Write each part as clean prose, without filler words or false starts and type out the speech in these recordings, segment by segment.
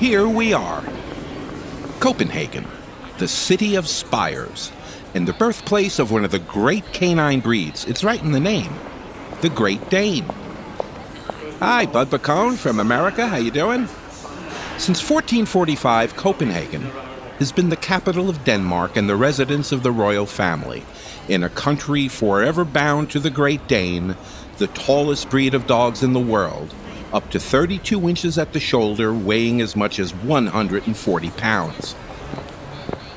Here we are. Copenhagen, the city of spires, and the birthplace of one of the great canine breeds. It's right in the name, the Great Dane. Hi, Bud Bacone from America. How you doing? Since 1445, Copenhagen has been the capital of Denmark and the residence of the royal family, in a country forever bound to the Great Dane, the tallest breed of dogs in the world, up to 32 inches at the shoulder, weighing as much as 140 pounds.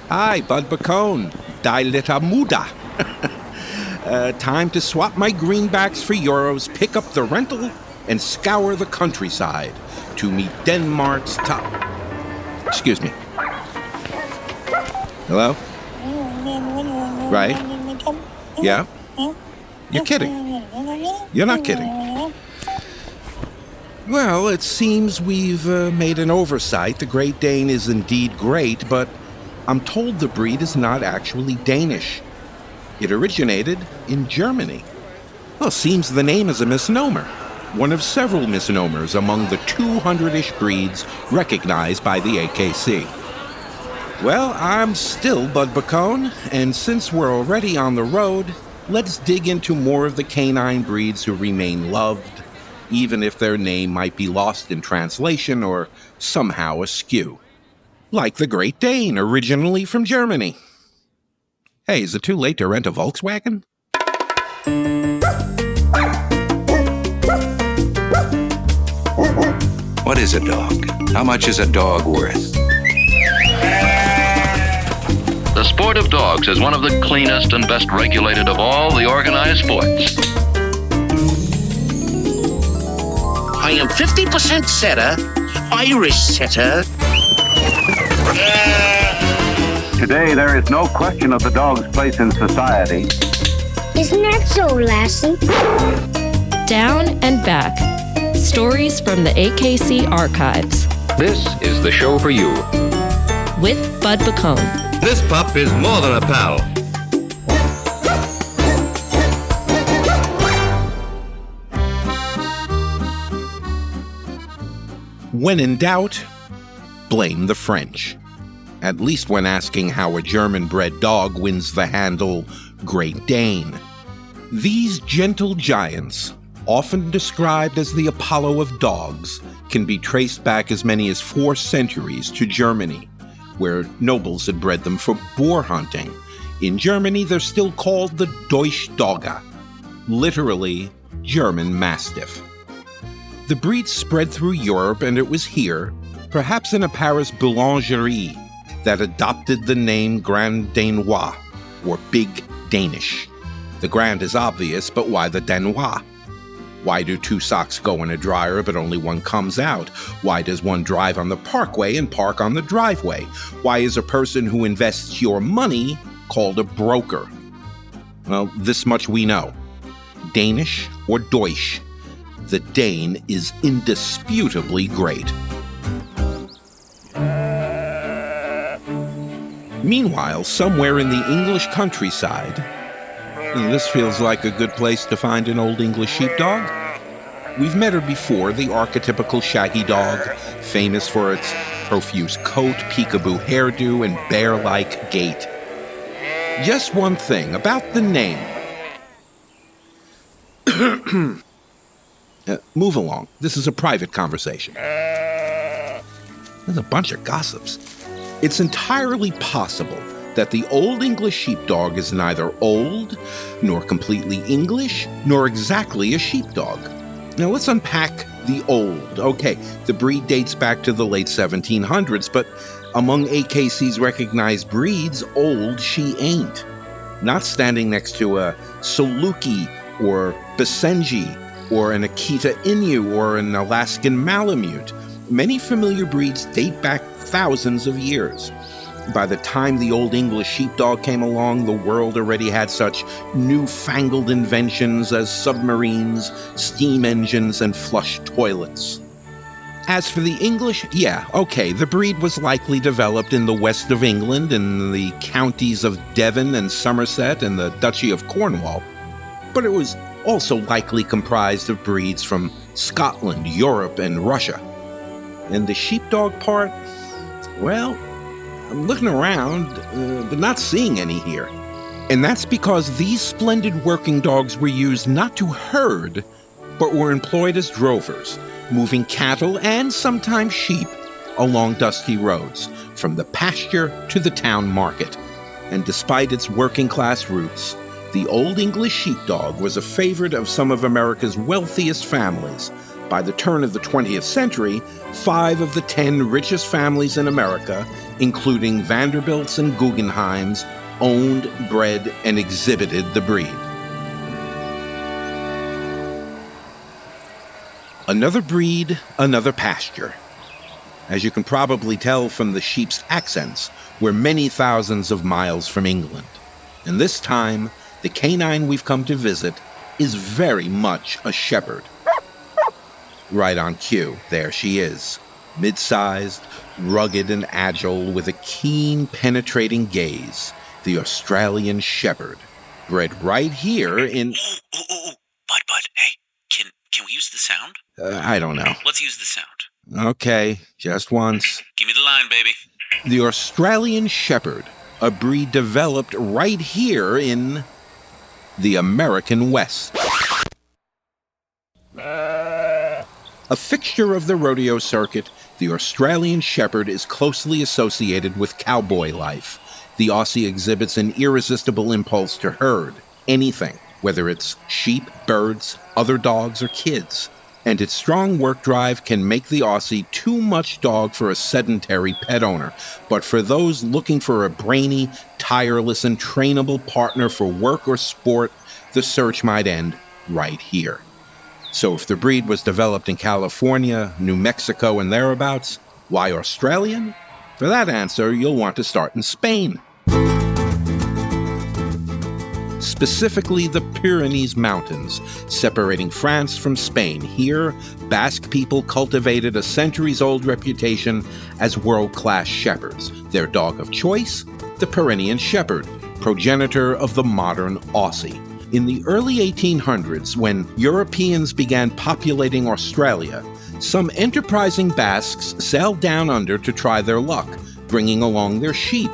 Hi, Bud Bacone. Die lita muda. Time to swap my greenbacks for euros, pick up the rental, and scour the countryside to meet Denmark's top... Excuse me. Hello? Right? Yeah? You're kidding. You're not kidding. Well, it seems we've made an oversight. The Great Dane is indeed great, but I'm told the breed is not actually Danish. It originated in Germany. Well, seems the name is a misnomer. One of several misnomers among the 200-ish breeds recognized by the AKC. Well, I'm still Bud Bacone, and since we're already on the road, let's dig into more of the canine breeds who remain loved, even if their name might be lost in translation or somehow askew. Like the Great Dane, originally from Germany. Hey, is it too late to rent a Volkswagen? What is a dog? How much is a dog worth? The sport of dogs is one of the cleanest and best regulated of all the organized sports. I am 50% setter, Irish setter. Today, there is no question of the dog's place in society. Isn't that so, Lassie? Down and Back. Stories from the AKC archives. This is the show for you. With Bud Bacone. This pup is more than a pal. When in doubt, blame the French. At least when asking how a German-bred dog wins the handle Great Dane. These gentle giants, often described as the Apollo of dogs, can be traced back as many as 4 centuries to Germany, where nobles had bred them for boar hunting. In Germany, they're still called the Deutsche Dogge, literally German Mastiff. The breed spread through Europe, and it was here, perhaps in a Paris boulangerie, that adopted the name Grand Danois, or Big Danish. The Grand is obvious, but why the Danois? Why do 2 socks go in a dryer but only one comes out? Why does one drive on the parkway and park on the driveway? Why is a person who invests your money called a broker? Well, this much we know. Danish or Deutsch, the Dane is indisputably great. Meanwhile, somewhere in the English countryside, this feels like a good place to find an old English sheepdog. We've met her before, the archetypical shaggy dog, famous for its profuse coat, peekaboo hairdo, and bear-like gait. Just one thing about the name. Move along. This is a private conversation. There's a bunch of gossips. It's entirely possible that the Old English sheepdog is neither old, nor completely English, nor exactly a sheepdog. Now let's unpack the old. Okay, the breed dates back to the late 1700s, but among AKC's recognized breeds, old she ain't. Not standing next to a Saluki or Basenji or an Akita Inu or an Alaskan Malamute. Many familiar breeds date back thousands of years. By the time the Old English sheepdog came along, the world already had such newfangled inventions as submarines, steam engines, and flush toilets. As for the English, the breed was likely developed in the west of England, in the counties of Devon and Somerset and the Duchy of Cornwall, but it was also likely comprised of breeds from Scotland, Europe, and Russia. And the sheepdog part, well, I'm looking around, but not seeing any here. And that's because these splendid working dogs were used not to herd, but were employed as drovers, moving cattle and sometimes sheep along dusty roads, from the pasture to the town market. And despite its working-class roots, the Old English sheepdog was a favorite of some of America's wealthiest families. By the turn of the 20th century, 5 of the 10 richest families in America, including Vanderbilts and Guggenheims, owned, bred, and exhibited the breed. Another breed, another pasture. As you can probably tell from the sheep's accents, we're many thousands of miles from England. And this time, the canine we've come to visit is very much a shepherd. Right on cue, there she is. Mid-sized, rugged and agile with a keen, penetrating gaze. The Australian shepherd, bred right here in... Bud, hey, can we use the sound? I don't know. Let's use the sound. Okay, just once. Give me the line, baby. The Australian shepherd, a breed developed right here in the American West. A fixture of the rodeo circuit, the Australian shepherd is closely associated with cowboy life. The Aussie exhibits an irresistible impulse to herd anything, whether it's sheep, birds, other dogs, or kids. And its strong work drive can make the Aussie too much dog for a sedentary pet owner. But for those looking for a brainy, tireless, and trainable partner for work or sport, the search might end right here. So if the breed was developed in California, New Mexico, and thereabouts, why Australian? For that answer, you'll want to start in Spain. Specifically the Pyrenees Mountains, separating France from Spain. Here, Basque people cultivated a centuries-old reputation as world-class shepherds. Their dog of choice, the Pyrenean Shepherd, progenitor of the modern Aussie. In the early 1800s, when Europeans began populating Australia, some enterprising Basques sailed down under to try their luck, bringing along their sheep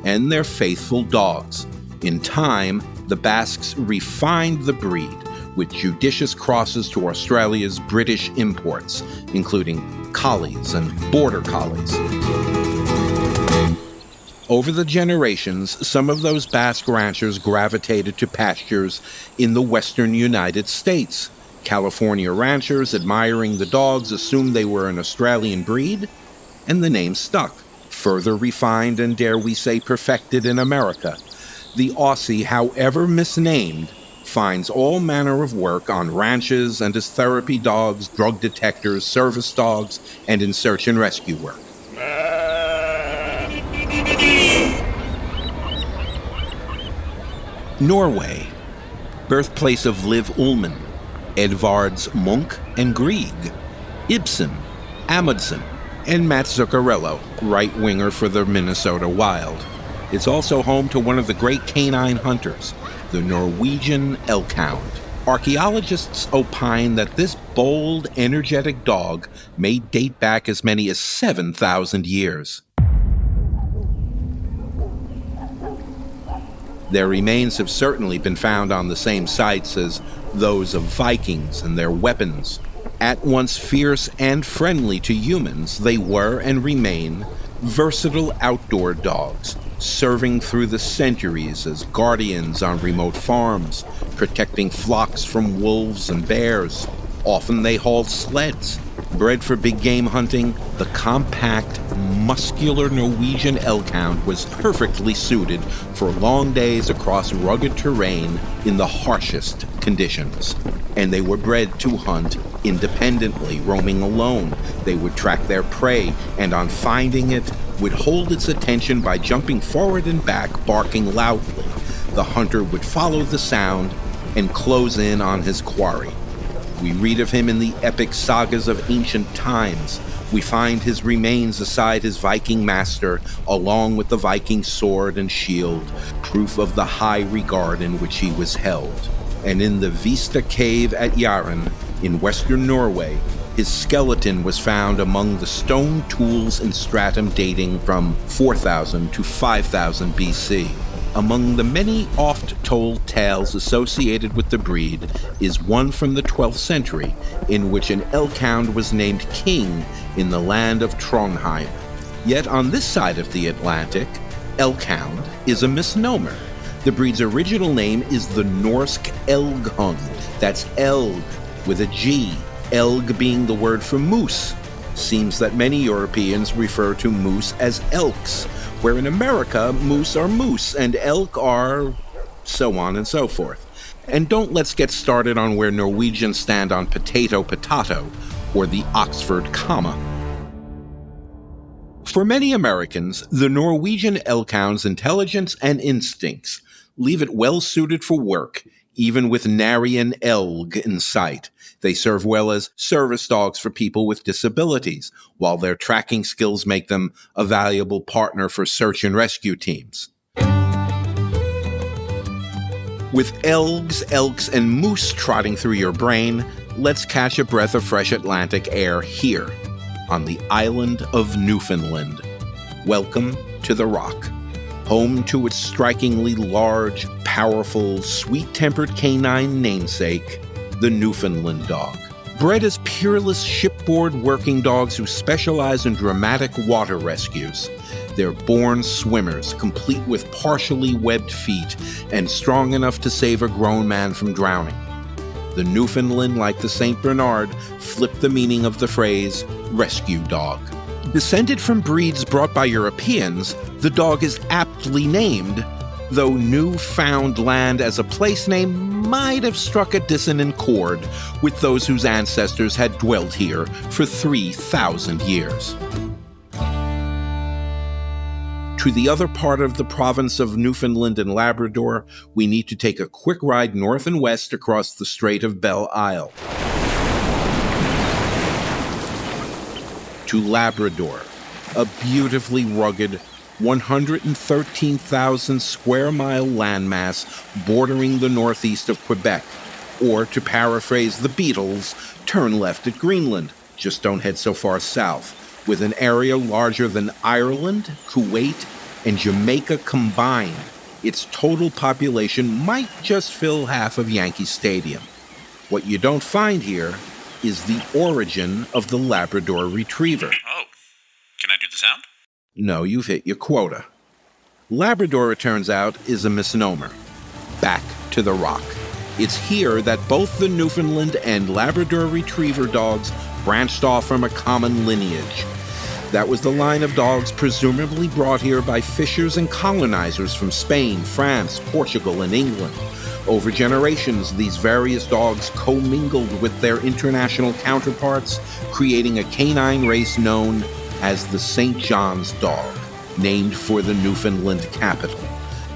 and their faithful dogs. In time, the Basques refined the breed with judicious crosses to Australia's British imports, including collies and border collies. Over the generations, some of those Basque ranchers gravitated to pastures in the western United States. California ranchers, admiring the dogs, assumed they were an Australian breed, and the name stuck, further refined and, dare we say, perfected in America. The Aussie, however misnamed, finds all manner of work on ranches and as therapy dogs, drug detectors, service dogs, and in search and rescue work. Norway, birthplace of Liv Ullmann, Edvards Munch and Grieg, Ibsen, Amundsen, and Matt Zuccarello, right-winger for the Minnesota Wild. It's also home to one of the great canine hunters, the Norwegian elk hound. Archaeologists opine that this bold, energetic dog may date back as many as 7,000 years. Their remains have certainly been found on the same sites as those of Vikings and their weapons. At once fierce and friendly to humans, they were and remain versatile outdoor dogs, serving through the centuries as guardians on remote farms, protecting flocks from wolves and bears. Often they hauled sleds. Bred for big game hunting, the compact, muscular Norwegian elk hound was perfectly suited for long days across rugged terrain in the harshest conditions. And they were bred to hunt independently, roaming alone. They would track their prey, and on finding it, would hold its attention by jumping forward and back, barking loudly. The hunter would follow the sound and close in on his quarry. We read of him in the epic sagas of ancient times. We find his remains beside his Viking master, along with the Viking sword and shield, proof of the high regard in which he was held. And in the Vista Cave at Jæren, in western Norway, His skeleton was found among the stone tools in stratum dating from 4000 to 5000 BC. Among the many oft-told tales associated with the breed is one from the 12th century, in which an elkhound was named king in the land of Trondheim. Yet on this side of the Atlantic, elkhound is a misnomer. The breed's original name is the Norse elghund. That's elg with a G, elg being the word for moose. Seems that many Europeans refer to moose as elks, where in America, moose are moose and elk are so on and so forth. And don't let's get started on where Norwegians stand on potato, or the Oxford comma. For many Americans, the Norwegian elkhound's intelligence and instincts leave it well suited for work, even with nary an elg in sight. They serve well as service dogs for people with disabilities, while their tracking skills make them a valuable partner for search and rescue teams. With elks, and moose trotting through your brain, let's catch a breath of fresh Atlantic air here, on the island of Newfoundland. Welcome to the Rock, home to its strikingly large, powerful, sweet-tempered canine namesake, the Newfoundland dog. Bred as peerless shipboard working dogs who specialize in dramatic water rescues, they're born swimmers, complete with partially webbed feet and strong enough to save a grown man from drowning. The Newfoundland, like the St. Bernard, flipped the meaning of the phrase rescue dog. Descended from breeds brought by Europeans, the dog is aptly named, though Newfoundland as a place name might have struck a dissonant chord with those whose ancestors had dwelt here for 3,000 years. To the other part of the province of Newfoundland and Labrador, we need to take a quick ride north and west across the Strait of Belle Isle. To Labrador, a beautifully rugged 113,000 square mile landmass bordering the northeast of Quebec, or to paraphrase the Beatles, turn left at Greenland, just don't head so far south, with an area larger than Ireland, Kuwait, and Jamaica combined. Its total population might just fill half of Yankee Stadium. What you don't find here is the origin of the Labrador Retriever. Oh, can I do the sound? No, you've hit your quota. Labrador, it turns out, is a misnomer. Back to the Rock. It's here that both the Newfoundland and Labrador Retriever dogs branched off from a common lineage. That was the line of dogs presumably brought here by fishers and colonizers from Spain, France, Portugal, and England. Over generations, these various dogs commingled with their international counterparts, creating a canine race known as the St. John's dog, named for the Newfoundland capital.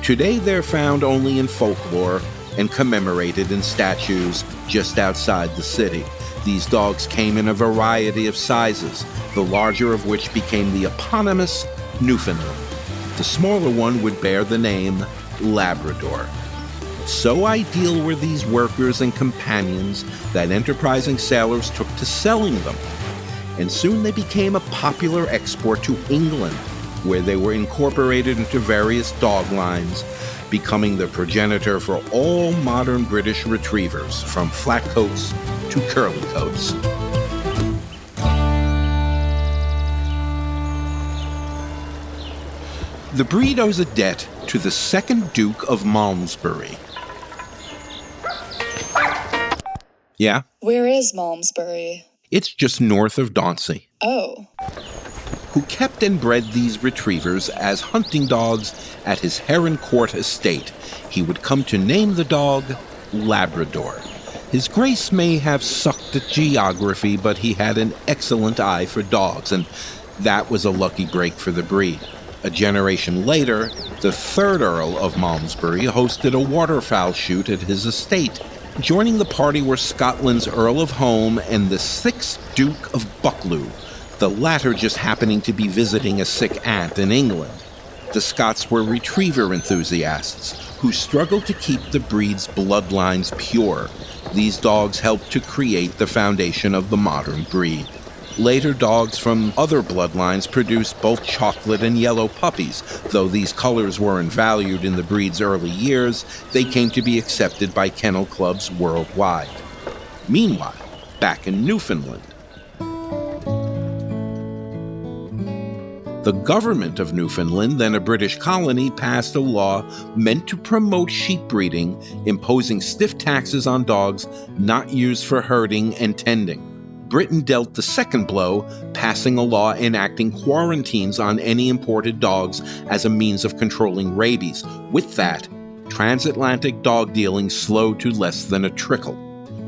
Today they're found only in folklore and commemorated in statues just outside the city. These dogs came in a variety of sizes, the larger of which became the eponymous Newfoundland. The smaller one would bear the name Labrador. So ideal were these workers and companions that enterprising sailors took to selling them. And soon they became a popular export to England, where they were incorporated into various dog lines, becoming the progenitor for all modern British retrievers, from flat coats to curly coats. The breed owes a debt to the second Duke of Malmesbury. Yeah? Where is Malmesbury? It's just north of Dauncey. Oh. Who kept and bred these retrievers as hunting dogs at his Heron Court estate. He would come to name the dog Labrador. His grace may have sucked at geography, but he had an excellent eye for dogs, and that was a lucky break for the breed. A generation later, the third Earl of Malmesbury hosted a waterfowl shoot at his estate. Joining the party were Scotland's Earl of Home and the 6th Duke of Buccleuch, the latter just happening to be visiting a sick aunt in England. The Scots were retriever enthusiasts who struggled to keep the breed's bloodlines pure, These dogs helped to create the foundation of the modern breed. Later dogs from other bloodlines produced both chocolate and yellow puppies. Though these colors weren't valued in the breed's early years, they came to be accepted by kennel clubs worldwide. Meanwhile, back in Newfoundland, the government of Newfoundland, then a British colony, passed a law meant to promote sheep breeding, imposing stiff taxes on dogs not used for herding and tending. Britain dealt the second blow, passing a law enacting quarantines on any imported dogs as a means of controlling rabies. With that, transatlantic dog dealing slowed to less than a trickle.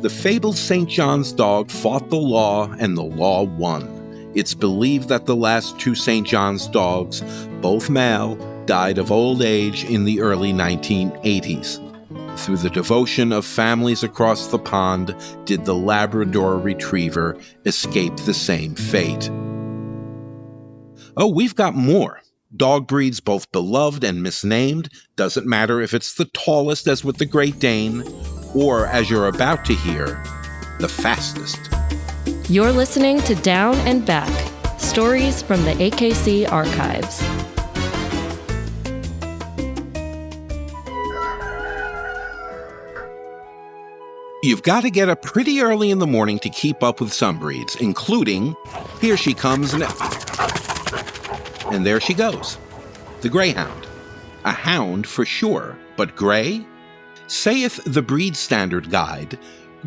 The fabled St. John's dog fought the law, and the law won. It's believed that the last two St. John's dogs, both male, died of old age in the early 1980s. Through the devotion of families across the pond, did the Labrador Retriever escape the same fate. Oh, we've got more. Dog breeds both beloved and misnamed. Doesn't matter if it's the tallest, as with the Great Dane, or, as you're about to hear, the fastest. You're listening to Down and Back, stories from the AKC archives. You've got to get up pretty early in the morning to keep up with some breeds, including, here she comes now. And there she goes, the Greyhound. A hound for sure, but gray? Saith the Breed Standard Guide,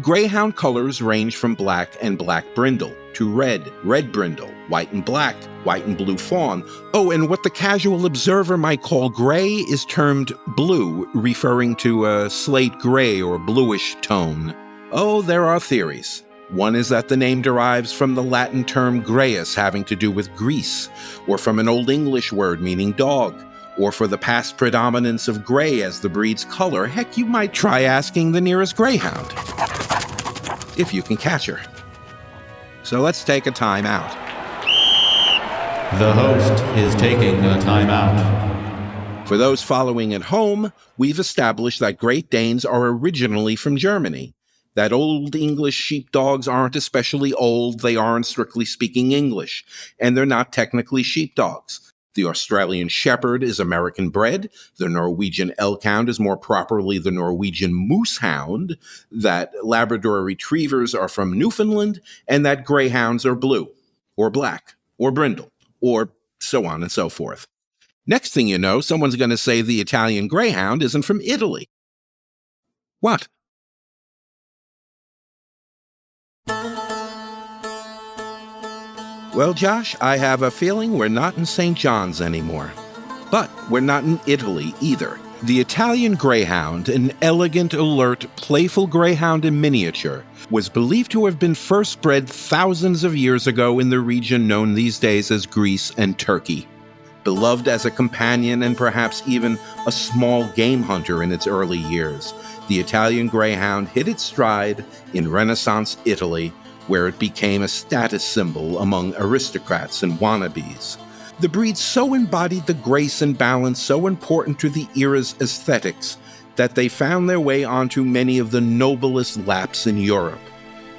Greyhound colors range from black and black brindle to red, red brindle, white and black, white and blue fawn. Oh, and what the casual observer might call gray is termed blue, referring to a slate gray or bluish tone. Oh, there are theories. One is that the name derives from the Latin term greyus, having to do with grease, or from an Old English word meaning dog, or for the past predominance of gray as the breed's color. Heck, you might try asking the nearest greyhound, if you can catch her. So let's take a time out. The host is taking a time out. For those following at home, we've established that Great Danes are originally from Germany. That Old English sheepdogs aren't especially old, they aren't strictly speaking English, and they're not technically sheepdogs. The Australian Shepherd is American bred, the Norwegian Elkhound is more properly the Norwegian Moosehound, that Labrador Retrievers are from Newfoundland, and that Greyhounds are blue, or black, or brindle, or so on and so forth. Next thing you know, someone's going to say the Italian Greyhound isn't from Italy. What? Well, Josh, I have a feeling we're not in St. John's anymore. But we're not in Italy either. The Italian Greyhound, an elegant, alert, playful greyhound in miniature, was believed to have been first bred thousands of years ago in the region known these days as Greece and Turkey. Beloved as a companion and perhaps even a small game hunter in its early years, the Italian Greyhound hit its stride in Renaissance Italy, where it became a status symbol among aristocrats and wannabes. The breed so embodied the grace and balance so important to the era's aesthetics that they found their way onto many of the noblest laps in Europe.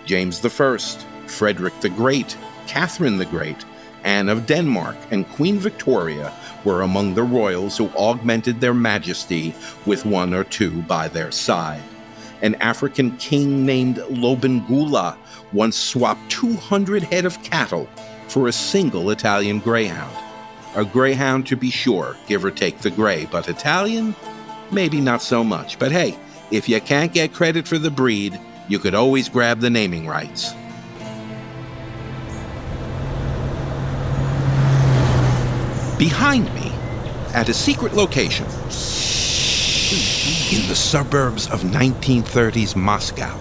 James I, Frederick the Great, Catherine the Great, Anne of Denmark, and Queen Victoria were among the royals who augmented their majesty with one or two by their side. An African king named Lobengula once swapped 200 head of cattle for a single Italian greyhound. A greyhound, to be sure, give or take the gray, but Italian? Maybe not so much. But hey, if you can't get credit for the breed, you could always grab the naming rights. Behind me, at a secret location, in the suburbs of 1930s Moscow,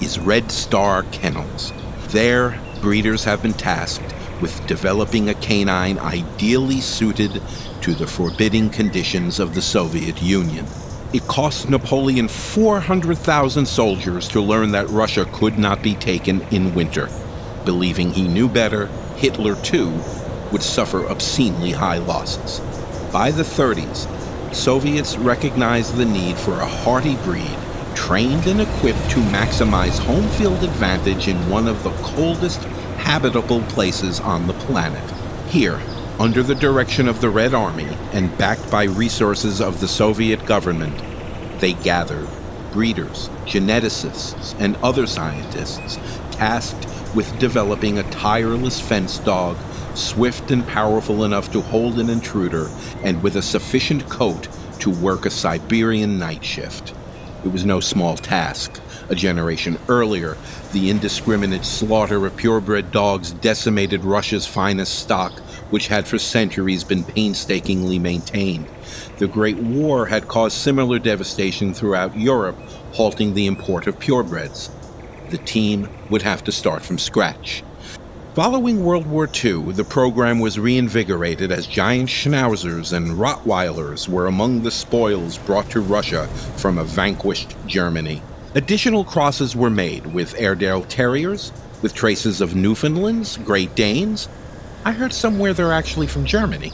is Red Star Kennels. There, breeders have been tasked with developing a canine ideally suited to the forbidding conditions of the Soviet Union. It cost Napoleon 400,000 soldiers to learn that Russia could not be taken in winter. Believing he knew better, Hitler, too, would suffer obscenely high losses. By the 30s, Soviets recognized the need for a hardy breed trained and equipped to maximize home field advantage in one of the coldest habitable places on the planet. Here, under the direction of the Red Army and backed by resources of the Soviet government, they gathered breeders, geneticists, and other scientists tasked with developing a tireless fence dog, swift and powerful enough to hold an intruder, and with a sufficient coat to work a Siberian night shift. It was no small task. A generation earlier, the indiscriminate slaughter of purebred dogs decimated Russia's finest stock, which had for centuries been painstakingly maintained. The Great War had caused similar devastation throughout Europe, halting the import of purebreds. The team would have to start from scratch. Following World War II, the program was reinvigorated as giant schnauzers and Rottweilers were among the spoils brought to Russia from a vanquished Germany. Additional crosses were made with Airedale Terriers, with traces of Newfoundlands, Great Danes. I heard somewhere they're actually from Germany.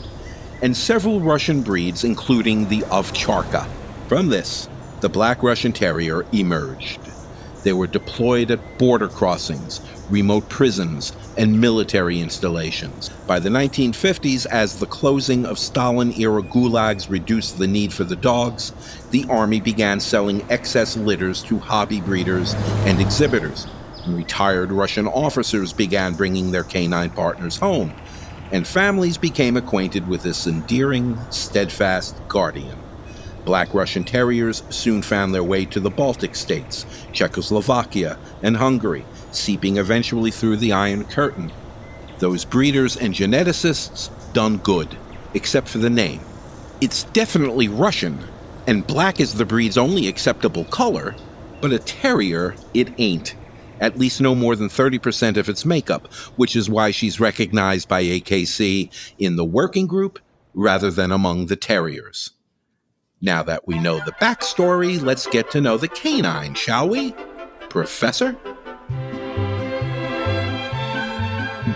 And several Russian breeds, including the Ovcharka. From this, the Black Russian Terrier emerged. They were deployed at border crossings, remote prisons, and military installations. By the 1950s, as the closing of Stalin-era gulags reduced the need for the dogs, the army began selling excess litters to hobby breeders and exhibitors. And retired Russian officers began bringing their canine partners home, and families became acquainted with this endearing, steadfast guardian. Black Russian Terriers soon found their way to the Baltic states, Czechoslovakia, and Hungary, seeping eventually through the Iron Curtain. Those breeders and geneticists done good, except for the name. It's definitely Russian, and black is the breed's only acceptable color, but a terrier it ain't. At least no more than 30% of its makeup, which is why she's recognized by AKC in the working group rather than among the terriers. Now that we know the backstory, let's get to know the canine, shall we? Professor?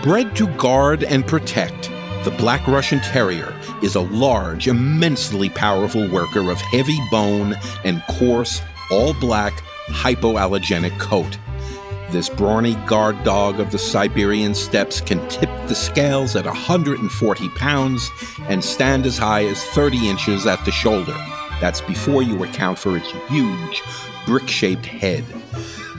Bred to guard and protect, the Black Russian Terrier is a large, immensely powerful worker of heavy bone and coarse, all-black, hypoallergenic coat. This brawny guard dog of the Siberian steppes can tip the scales at 140 pounds and stand as high as 30 inches at the shoulder. That's before you account for its huge, brick-shaped head.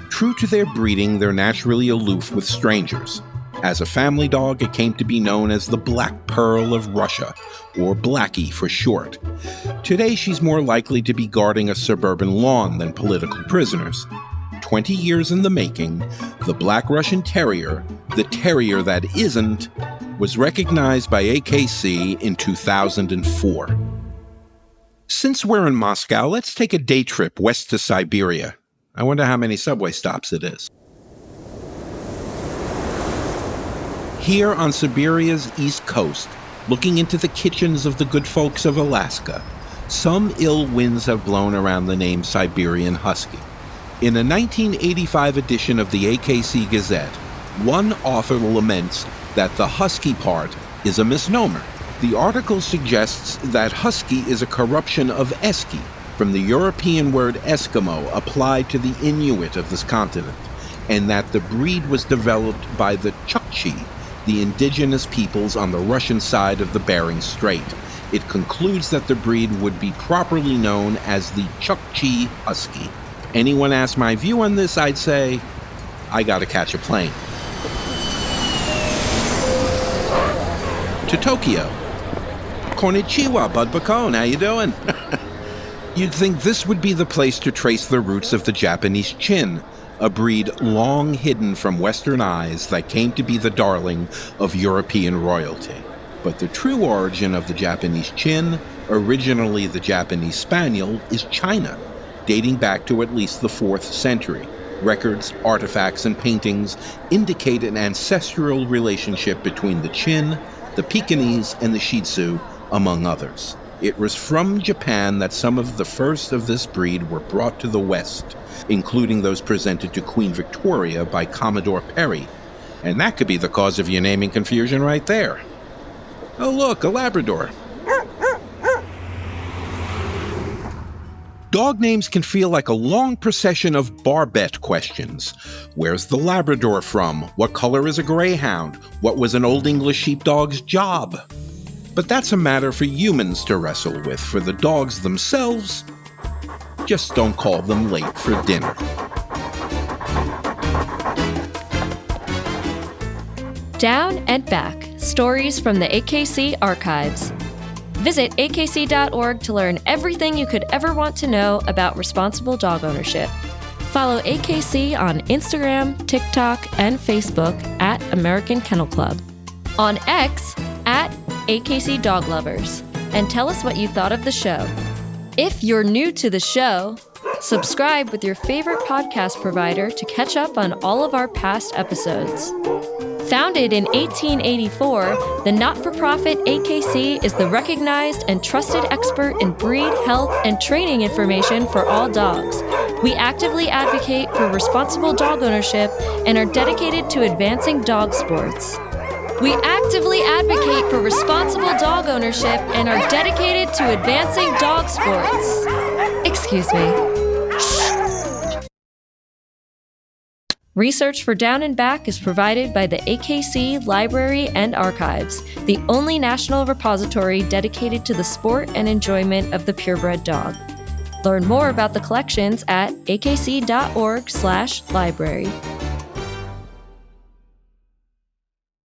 True to their breeding, they're naturally aloof with strangers. As a family dog, it came to be known as the Black Pearl of Russia, or Blackie for short. Today, she's more likely to be guarding a suburban lawn than political prisoners. 20 years in the making, the Black Russian Terrier, the terrier that isn't, was recognized by AKC in 2004. Since we're in Moscow, let's take a day trip west to Siberia. I wonder how many subway stops it is. Here on Siberia's east coast, looking into the kitchens of the good folks of Alaska, some ill winds have blown around the name Siberian Husky. In a 1985 edition of the AKC Gazette, one author laments that the husky part is a misnomer. The article suggests that husky is a corruption of esky, from the European word Eskimo applied to the Inuit of this continent, and that the breed was developed by the Chukchi, the indigenous peoples on the Russian side of the Bering Strait. It concludes that the breed would be properly known as the Chukchi Husky. Anyone asks my view on this, I'd say, I gotta catch a plane. To Tokyo. Konnichiwa, Bud Bacone, how you doing? You'd think this would be the place to trace the roots of the Japanese Chin, a breed long hidden from Western eyes that came to be the darling of European royalty. But the true origin of the Japanese Chin, originally the Japanese Spaniel, is China, dating back to at least the 4th century. Records, artifacts, and paintings indicate an ancestral relationship between the Chin, the Pekingese, and the Shih Tzu, among others. It was from Japan that some of the first of this breed were brought to the West, including those presented to Queen Victoria by Commodore Perry. And that could be the cause of your naming confusion right there. Oh look, a Labrador. Dog names can feel like a long procession of barbet questions. Where's the Labrador from? What color is a Greyhound? What was an Old English sheepdog's job? But that's a matter for humans to wrestle with. For the dogs themselves, just don't call them late for dinner. Down and Back, stories from the AKC archives. Visit akc.org to learn everything you could ever want to know about responsible dog ownership. Follow AKC on Instagram, TikTok, and Facebook at American Kennel Club. On X, at AKC Dog Lovers. And tell us what you thought of the show. If you're new to the show, subscribe with your favorite podcast provider to catch up on all of our past episodes. Founded in 1884, the not-for-profit AKC is the recognized and trusted expert in breed, health, and training information for all dogs. We actively advocate for responsible dog ownership and are dedicated to advancing dog sports. We actively advocate for responsible dog ownership and are dedicated to advancing dog sports. Excuse me. Research for Down and Back is provided by the AKC Library and Archives, the only national repository dedicated to the sport and enjoyment of the purebred dog. Learn more about the collections at akc.org/library.